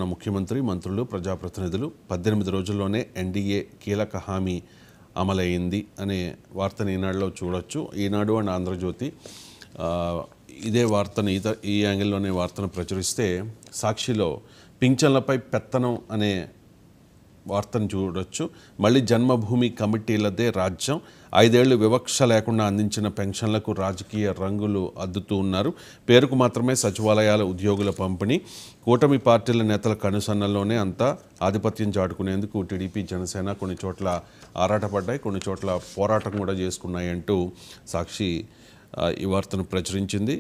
ముఖ్యమంత్రి మంత్రులు ప్రజాప్రతినిధులు 18 రోజుల్లోనే ఎన్డీఏ కీలక హామీ అమలైంది అనే వార్తను ఈనాడులో చూడొచ్చు. ఈనాడు అండ్ ఆంధ్రజ్యోతి ఇదే వార్తను ఈ యాంగిల్లోనే వార్తను ప్రచురిస్తే, సాక్షిలో పింఛన్లపై పెత్తనం అనే వార్తను చూడొచ్చు. మళ్ళీ జన్మభూమి కమిటీలదే రాజ్యం, 5 ఏళ్లు వివక్ష లేకుండా అందించిన పెన్షన్లకు రాజకీయ రంగులు అద్దుతూ ఉన్నారు. పేరుకు మాత్రమే సచివాలయాల ఉద్యోగుల పంపిణీ, కూటమి పార్టీల నేతల కనుసన్నల్లోనే అంతా ఆధిపత్యం చాటుకునేందుకు టీడీపీ జనసేన కొన్ని చోట్ల ఆరాటపడ్డాయి, కొన్ని చోట్ల పోరాటం కూడా చేసుకున్నాయి అంటూ సాక్షి ఈ వార్తను ప్రచురించింది.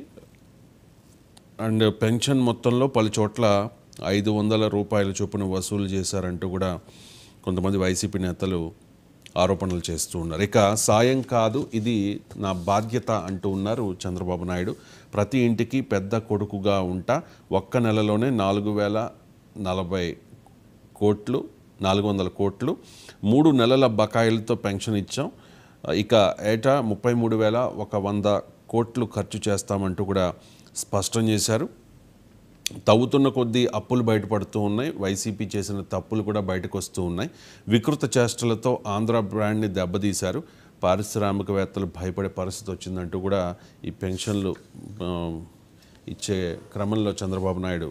అండ్ పెన్షన్ మొత్తంలో పలు చోట్ల 500 రూపాయల చొప్పున వసూలు చేశారంటూ కూడా కొంతమంది వైసీపీ నేతలు ఆరోపణలు చేస్తూ ఉన్నారు. ఇక సాయం కాదు, ఇది నా బాధ్యత అంటూ ఉన్నారు చంద్రబాబు నాయుడు. ప్రతి ఇంటికి పెద్ద కొడుకుగా ఉంటా, ఒక్క నెలలోనే 400 కోట్లు 3 నెలల బకాయిలతో పెన్షన్ ఇచ్చాం. ఇక ఏటా 33,100 కోట్లు ఖర్చు చేస్తామంటూ కూడా స్పష్టం చేశారు. తవ్వుతున్న కొద్దీ అప్పులు బయటపడుతూ ఉన్నాయి, వైసీపీ చేసిన తప్పులు కూడా బయటకు వస్తూ ఉన్నాయి. వికృత చేష్టలతో ఆంధ్ర బ్రాండ్ని దెబ్బతీశారు, పారిశ్రామికవేత్తలు భయపడే పరిస్థితి వచ్చిందంటూ కూడా ఈ పెన్షన్లు ఇచ్చే క్రమంలో చంద్రబాబు నాయుడు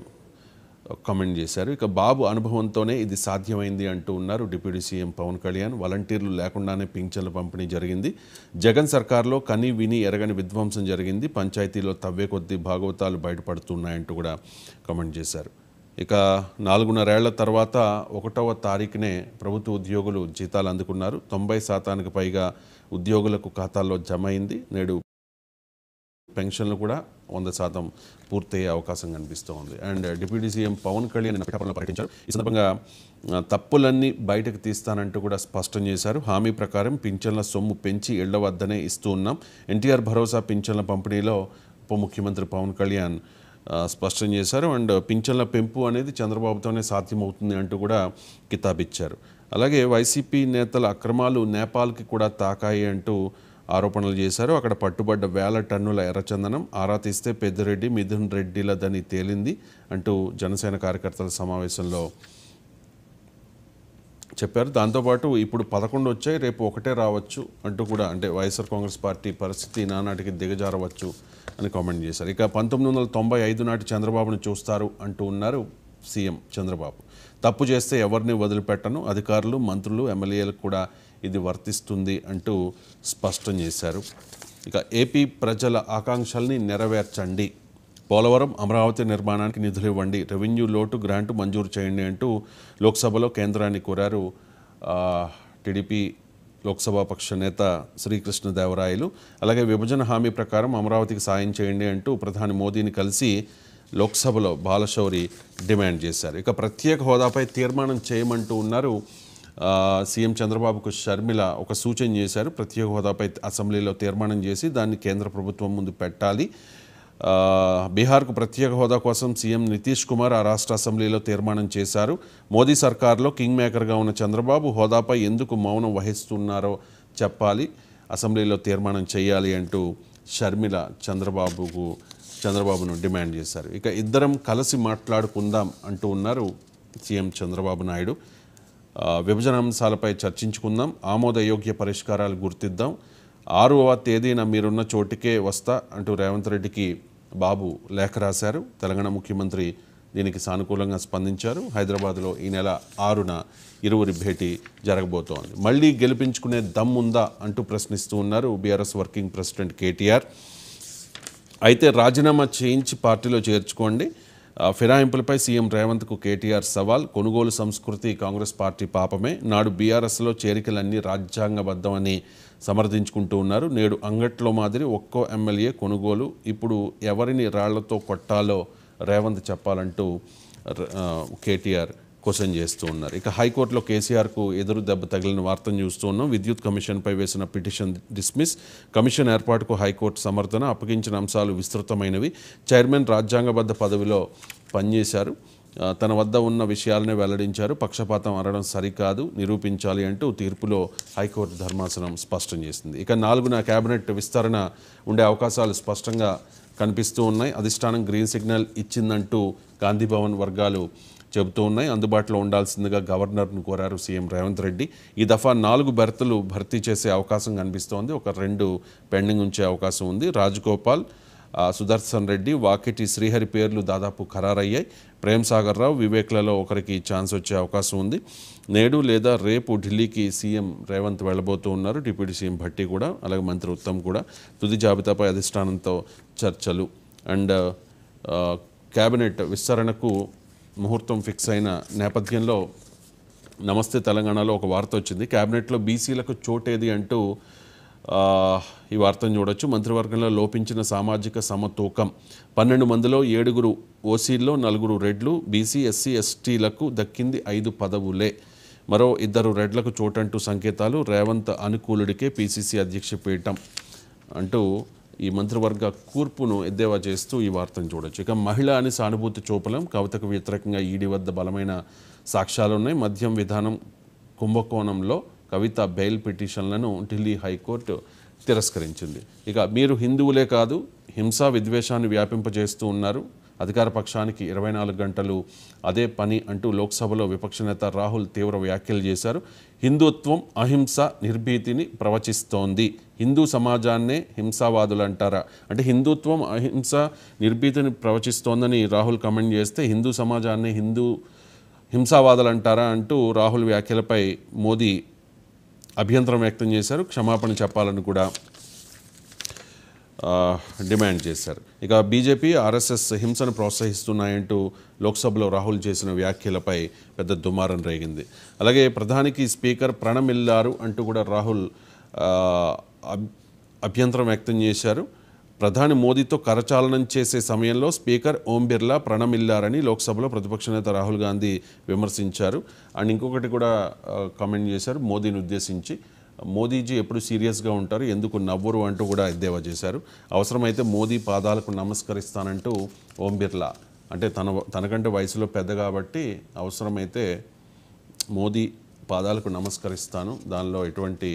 కామెంట్ చేశారు. ఇక బాబు అనుభవంతోనే ఇది సాధ్యమైంది అంటూ ఉన్నారు డిప్యూటీ సీఎం పవన్ కళ్యాణ్. వాలంటీర్లు లేకుండానే పింఛన్ల పంపిణీ జరిగింది. జగన్ సర్కార్లో కని విని ఎరగని విధ్వంసం జరిగింది, పంచాయతీలో తవ్వే కొద్దీ భాగవతాలు బయటపడుతున్నాయంటూ కూడా కామెంట్ చేశారు. ఇక 4.5 ఏళ్ల తర్వాత 1వ తారీఖునే ప్రభుత్వ ఉద్యోగులు జీతాలు అందుకున్నారు. 90% పైగా ఉద్యోగులకు ఖాతాల్లో జమ అయింది. నేడు పెన్షన్లు కూడా 100% పూర్తయ్యే అవకాశం కనిపిస్తూ ఉంది. And deputy CM Pawan Kalyan పిఠాపురంలో పర్యటించారు. ఈ సందర్భంగా తప్పులన్నీ బయటకు తీస్తానంటూ కూడా స్పష్టం చేశారు. హామీ ప్రకారం పింఛన్ల సొమ్ము పెంచి ఇళ్ల వద్దనే ఇస్తూ ఉన్నాం. ఎన్టీఆర్ భరోసా పింఛన్ల పంపిణీలో ఉప ముఖ్యమంత్రి పవన్ కళ్యాణ్ స్పష్టం చేశారు. అండ్ పింఛన్ల పెంపు అనేది చంద్రబాబుతోనే సాధ్యమవుతుంది అంటూ కూడా కితాబిచ్చారు. అలాగే వైసీపీ నేతల అక్రమాలు నేపాల్కి కూడా తాకాయి అంటూ ఆరోపణలు చేశారు. అక్కడ పట్టుబడ్డ 1000 టన్నుల ఎర్రచందనం ఆరా తీస్తే పెద్దిరెడ్డి మిథున్ రెడ్డిలదని తేలింది అంటూ జనసేన కార్యకర్తల సమావేశంలో చెప్పారు. దాంతోపాటు ఇప్పుడు 11 వచ్చాయి, రేపు 1 రావచ్చు అంటూ కూడా, అంటే వైఎస్ఆర్ కాంగ్రెస్ పార్టీ పరిస్థితి నానాటికి దిగజారవచ్చు అని కామెంట్ చేశారు. ఇక 1995 నాటి చంద్రబాబును చూస్తారు అంటూ ఉన్నారు సీఎం చంద్రబాబు. తప్పు చేస్తే ఎవరిని వదిలిపెట్టను, అధికారులు మంత్రులు ఎమ్మెల్యేలకు కూడా ఇది వర్తిస్తుంది అంటూ స్పష్టం చేశారు. ఇక ఏపీ ప్రజల ఆకాంక్షల్ని నెరవేర్చండి, పోలవరం అమరావతి నిర్మాణానికి నిధులు ఇవ్వండి, రెవెన్యూ లోటు గ్రాంటు మంజూరు చేయండి అంటూ లోక్సభలో కేంద్రాన్ని కోరారు టీడీపీ లోక్సభ పక్ష నేత శ్రీకృష్ణదేవరాయలు. అలాగే విభజన హామీ ప్రకారం అమరావతికి సాయం చేయండి అంటూ ప్రధాని మోదీని కలిసి లోక్సభలో బాలశౌరి డిమాండ్ చేశారు. ఇక ప్రత్యేక హోదాపై తీర్మానం చేయమంటూ ఉన్నారు సీఎం చంద్రబాబుకు షర్మిల ఒక సూచన చేశారు. ప్రత్యేక హోదాపై అసెంబ్లీలో తీర్మానం చేసి దాన్ని కేంద్ర ప్రభుత్వం ముందు పెట్టాలి. బీహార్కు ప్రత్యేక హోదా కోసం సీఎం నితీష్ కుమార్ ఆ రాష్ట్ర అసెంబ్లీలో తీర్మానం చేశారు. మోదీ సర్కార్లో కింగ్ మేకర్గా ఉన్న చంద్రబాబు హోదాపై ఎందుకు మౌనం వహిస్తున్నారో చెప్పాలి, అసెంబ్లీలో తీర్మానం చేయాలి అంటూ షర్మిల చంద్రబాబును డిమాండ్ చేశారు. ఇక ఇద్దరం కలిసి మాట్లాడుకుందాం అంటూ ఉన్నారు సీఎం చంద్రబాబు నాయుడు. విభజన అంశాలపై చర్చించుకుందాం, ఆమోదయోగ్య పరిష్కారాలు గుర్తిద్దాం, 6వ తేదీన మీరున్న చోటికే వస్తా అంటూ రేవంత్ రెడ్డికి బాబు లేఖ రాశారు. తెలంగాణ ముఖ్యమంత్రి దీనికి సానుకూలంగా స్పందించారు. హైదరాబాద్లో ఈ నెల 6న ఇరువురి భేటీ జరగబోతోంది. మళ్ళీ గెలిపించుకునే దమ్ముందా అంటూ ప్రశ్నిస్తూ ఉన్నారు బీఆర్ఎస్ వర్కింగ్ ప్రెసిడెంట్ కేటీఆర్. అయితే రాజీనామా చేయించి పార్టీలో చేర్చుకోండి, ఫిరాయింపులపై సీఎం రేవంత్కు కేటీఆర్ సవాల్. కొనుగోలు సంస్కృతి కాంగ్రెస్ పార్టీ పాపమే, నాడు బీఆర్ఎస్లో చేరికలన్నీ రాజ్యాంగబద్ధమని సమర్థించుకుంటూ ఉన్నారు. నేడు అంగట్లో మాదిరి ఒక్కో ఎమ్మెల్యే కొనుగోలు, ఇప్పుడు ఎవరిని రాళ్లతో కొట్టాలో రేవంత్ చెప్పాలంటూ కేటీఆర్ క్వశ్చన్ చేస్తూ ఉన్నారు. ఇక హైకోర్టులో కేసీఆర్కు ఎదురు దెబ్బ తగిలిన వార్తను చూస్తూ ఉన్నాం. విద్యుత్ కమిషన్పై వేసిన పిటిషన్ డిస్మిస్, కమిషన్ ఏర్పాటుకు హైకోర్టు సమర్థన, అప్పగించిన అంశాలు విస్తృతమైనవి. చైర్మన్ రాజ్యాంగబద్ధ పదవిలో పనిచేశారు, తన వద్ద ఉన్న విషయాలనే వెల్లడించారు, పక్షపాతం అనడం సరికాదు, నిరూపించాలి అంటూ తీర్పులో హైకోర్టు ధర్మాసనం స్పష్టం చేసింది. ఇక 4న కేబినెట్ విస్తరణ ఉండే అవకాశాలు స్పష్టంగా కనిపిస్తూ ఉన్నాయి. అధిష్టానం గ్రీన్ సిగ్నల్ ఇచ్చిందంటూ గాంధీభవన్ వర్గాలు చెబుతూ ఉన్నాయి. అందుబాటులో ఉండాల్సిందిగా గవర్నర్ను కోరారు సీఎం రేవంత్ రెడ్డి. ఈ దఫా 4 బెర్తులు భర్తీ చేసే అవకాశం కనిపిస్తోంది. ఒక 2 పెండింగ్ ఉంచే అవకాశం ఉంది. రాజగోపాల్, సుదర్శన్ రెడ్డి, వాకిటి శ్రీహరి పేర్లు దాదాపు ఖరారయ్యాయి. ప్రేమ్ సాగర్ రావు, వివేక్లలో ఒకరికి ఛాన్స్ వచ్చే అవకాశం ఉంది. నేడు లేదా రేపు ఢిల్లీకి సీఎం రేవంత్ వెళ్ళబోతూ ఉన్నారు. డిప్యూటీ సీఎం భట్టి కూడా, అలాగే మంత్రి ఉత్తమ్ కూడా. తుది జాబితాపై అధిష్టానంతో చర్చలు అండ్ కేబినెట్ విస్తరణకు ముహూర్తం ఫిక్స్ అయిన నేపథ్యంలో నమస్తే తెలంగాణలో ఒక వార్త వచ్చింది. కేబినెట్లో బీసీలకు చోటేది అంటూ ఈ వార్తను చూడొచ్చు. మంత్రివర్గంలో లోపించిన సామాజిక సమతూకం. 12 మందిలో 7 ఓసీల్లో, 4 రెడ్లు. బీసీ, ఎస్సీ, ఎస్టీలకు దక్కింది 5 పదవులే. మరో 2 రెడ్లకు చోటంటూ సంకేతాలు. రేవంత్ అనుకూలుడికే పీసీసీ అధ్యక్ష పీఠం అంటూ ఈ మంత్రివర్గ కూర్పును ఎద్దేవా చేస్తూ ఈ వార్తను చూడొచ్చు. ఇక మహిళ అని సానుభూతి చూపలేం. కవితకు వ్యతిరేకంగా ఈడీ వద్ద బలమైన సాక్ష్యాలు ఉన్నాయి. మద్యం విధానం కుంభకోణంలో కవిత బెయిల్ పిటిషన్లను ఢిల్లీ హైకోర్టు తిరస్కరించింది. ఇక మీరు హిందువులే కాదు, హింసా విద్వేషాన్ని వ్యాపింపజేస్తూ ఉన్నారు. అధికార పక్షానికి 24 గంటలు అదే పని అంటూ లోక్సభలో విపక్ష నేత రాహుల్ తీవ్ర వ్యాఖ్యలు చేశారు. హిందుత్వం అహింస నిర్భీతిని ప్రవచిస్తోంది. హిందూ సమాజాన్నే హింసావాదులు అంటారా అంటే, హిందుత్వం అహింస నిర్భీతిని ప్రవచిస్తోందని రాహుల్ కమెంట్ చేస్తే హిందూ సమాజాన్నే హింసావాదులు అంటారా అంటూ రాహుల్ వ్యాఖ్యలపై మోదీ అభ్యంతరం వ్యక్తం చేశారు. క్షమాపణ చెప్పాలని కూడా డిమాండ్ చేశారు. ఇక బీజేపీ, ఆర్ఎస్ఎస్ హింసను ప్రోత్సహిస్తున్నాయంటూ లోక్సభలో రాహుల్ చేసిన వ్యాఖ్యలపై పెద్ద దుమారం రేగింది. అలాగే ప్రధానికి స్పీకర్ ప్రణమిల్లారు అంటూ కూడా రాహుల్ అభ్యంతరం వ్యక్తం చేశారు. ప్రధాని మోదీతో కరచాలనం చేసే సమయంలో స్పీకర్ ఓం బిర్లా ప్రణమిల్లారని లోక్సభలో ప్రతిపక్ష నేత రాహుల్ గాంధీ విమర్శించారు. అండ్ ఇంకొకటి కూడా కామెంట్ చేశారు మోదీని ఉద్దేశించి. మోదీజీ ఎప్పుడు సీరియస్గా ఉంటారు, ఎందుకు నవ్వరు అంటూ కూడా ఎద్దేవా చేశారు. అవసరమైతే మోదీ పాదాలకు నమస్కరిస్తానంటూ ఓం బిర్లా, అంటే తనకంటే వయసులో పెద్ద కాబట్టి అవసరమైతే మోదీ పాదాలకు నమస్కరిస్తాను, దానిలో ఎటువంటి